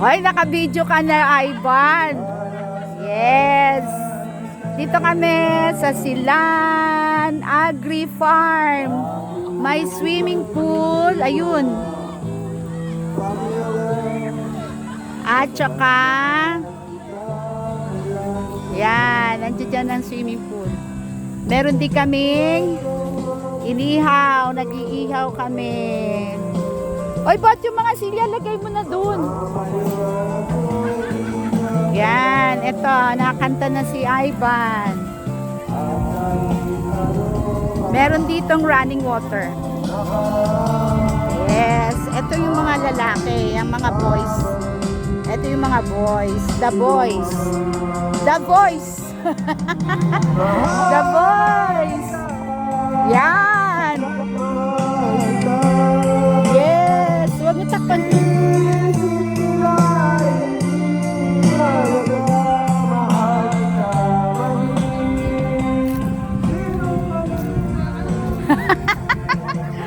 Ay, naka-video ka na, Ivan. Yes. Dito kami sa Silan Agri Farm. May swimming pool. Ayun. At saka yan, nandiyan dyan ang swimming pool. Meron din kaming inihaw, nag-iihaw kami. Oy, ba't yung mga silya, lagay mo na dun. Yan, eto, nakakanta na si Ivan. Meron ditong running water. Yes, eto yung mga lalaki, yung mga boys. Eto yung mga boys, the boys. The boys. The boys. Yan. Yes, huwag mo takpan.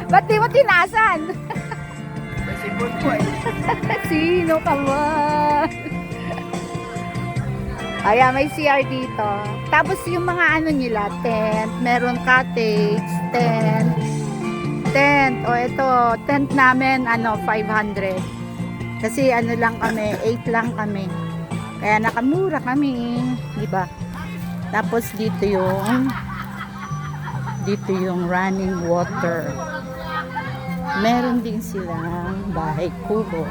Ba't di mo tinasan? Sipon ko eh. Sino ka ba? Ayan, may CR dito. Tapos yung mga ano nila, tent, meron cottage, tent. O ito, tent namin, 500. Kasi ano lang kami, 8 lang kami. Kaya nakamura kami, di ba? Tapos dito yung running water. Meron din silang bahay kubo.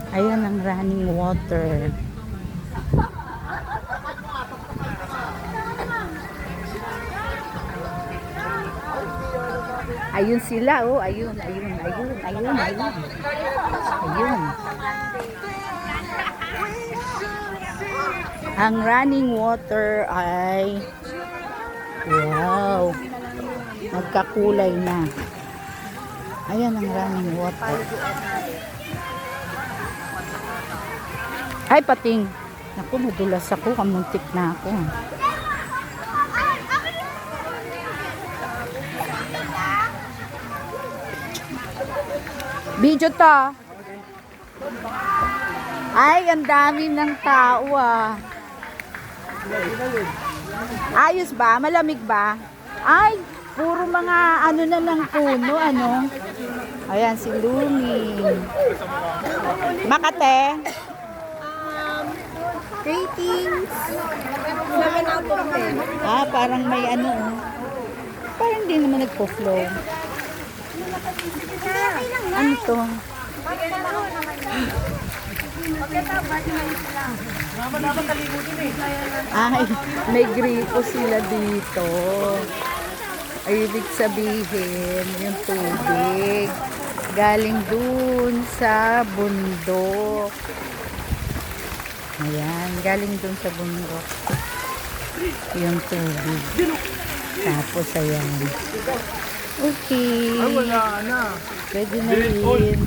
Ayan ang running water. Ayun sila, oh. Ayun. Ang running water ay wow. Nagkakulay na. Ayan ang running water. Ay, pating. Naku, madulas ako. Kamuntik na ako. Video to. Ay, ang dami ng tao ah. Ayos ba? Malamig ba? Ay, puro mga ano na ng puno, ano? Ayan, si Lumi. Makate. Ratings 7 out of 10. Ah, parang may ano. Parang hindi naman nagpo-flow. Ano to? Ay, may gripo sila dito. Ay, ibig sabihin, yung tubig galing dun sa bundok. Ayan, galing dun sa bundok. Yung tubig. Tapos, ayan. Okay. Ay, wala na. Pwede na rin.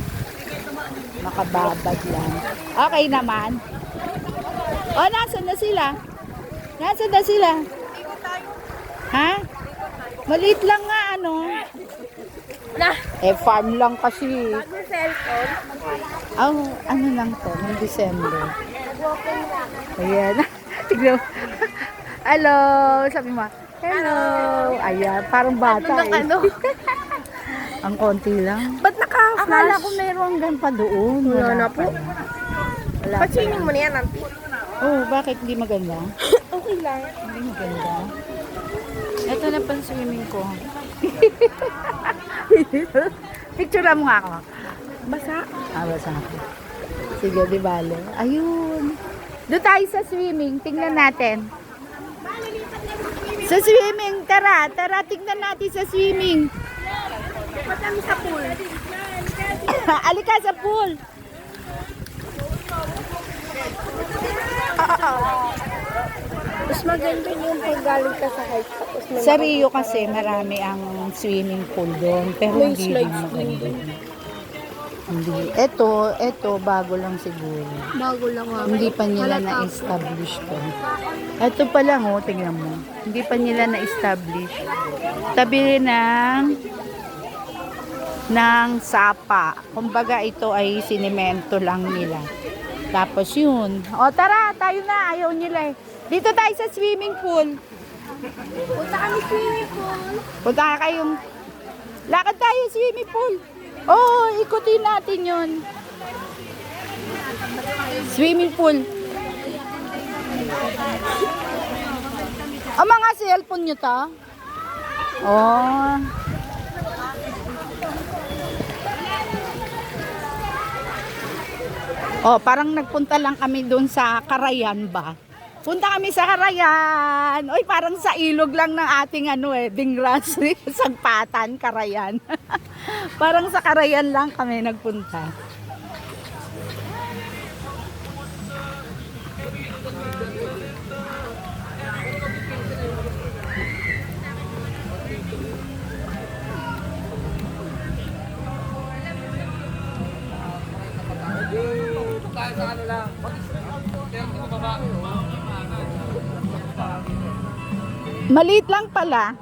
Makababad lang. Okay naman. Oh, nasan na sila? Nasan na sila? Ha? Maliit lang nga, ano? Farm lang kasi. Cellphone. Oh, ano lang to? Noong December. Ayan. Tignan mo. Hello. Sabi mo. Hello. Ayan. Parang bata eh. Ang konti lang. Ba't naka-flash? Akala ko meron hanggang pa doon. Wala na po. Wala pa. Pa-swimming mo na yan, auntie. Oh, bakit hindi maganda? Okay lang. Hindi maganda. Ito na pang swimming ko. Picture mo nga ako. Basa. Basa ako. Sige, di bale. Ayun. Doon tayo sa swimming. Tingnan natin. Sa swimming. Tara, tingnan natin sa swimming. Ba't kami sa pool? Alika sa pool. Mas maganda yung paggaling ka sa height. Tapos may Sa Rio kasi marami ang swimming pool doon. Pero May hindi slides din din maganda. Hindi. Ito, bago lang siguro. bago lang nga. Hindi pa nila na-establish to. Ito pa lang, oh, tingnan mo. Hindi pa nila na-establish. Tabi ng ng sapa. Kumbaga ito ay sinemento lang nila. Tapos yun. O tara, tayo na. Ayaw nila eh. Dito tayo sa swimming pool. Punta kami swimming pool. Punta ka kayong... Lakad tayo swimming pool. Oo, ikutin natin yun. Swimming pool. Ang mga cellphone nyo to? Oh. Oh, parang nagpunta lang kami doon sa Carayan ba? Punta kami sa Carayan. Oy, parang sa ilog lang ng ating Dingras, Sagpatan, Carayan. Parang sa Carayan lang kami nagpunta. Maliit lang pala.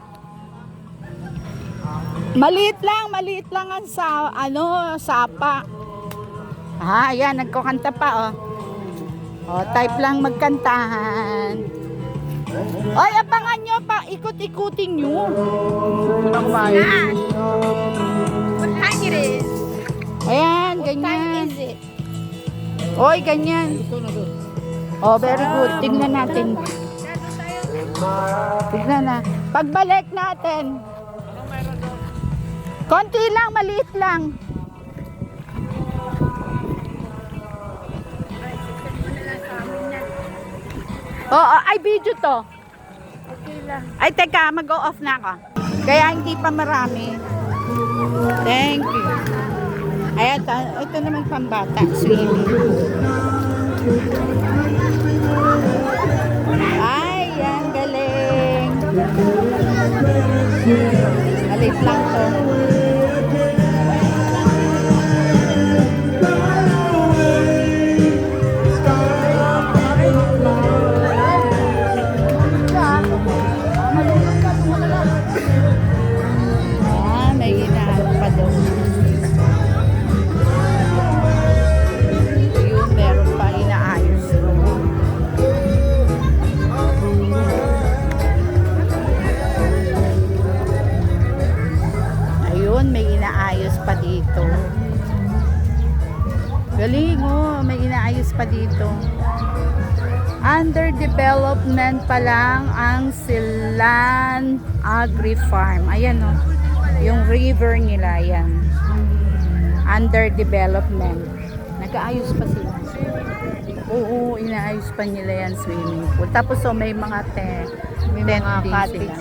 Maliit lang ang sapa. Ah, ayan, nagkukanta pa, oh. Oh, type lang magkantahan. Oy, abangan nyo pa, ikot-ikutin nyo. What time it is? Ayan, What time ganyan. is it? Oy, ganyan. Oh, very good. Tingnan natin. Tingnan na. Pagbalik natin. Konti lang, maliit lang. Oo, ay video to. Okay lang. Ay, teka, mag-go off na ako. Kaya hindi pa marami. Thank you. Ayan, ito naman pambata. Swimming. Ay, yan, galing. Maliit lang to. Ah, may ginaan pa doon. Yun, meron pa inaayos. Ayun, may inaayos pa dito. Galing, oh, may inaayos pa dito. Under development pa lang ang Silan Agri Farm. Ayan, oh. Yung river nila, yan. Under development. Nag-aayos pa sila. Oo, inaayos pa nila yan swimming pool. Tapos so may mga tent din sila.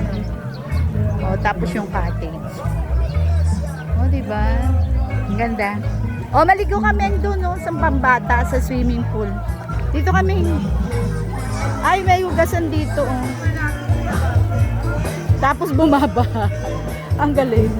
Oh, tapos yung cottage. Oh, di ba? Ang ganda. Oh, maligo kami doon, no, sa pambata sa swimming pool. Dito kami. Ay, may hugasan dito, oh. Tapos bumaba. Ang galing.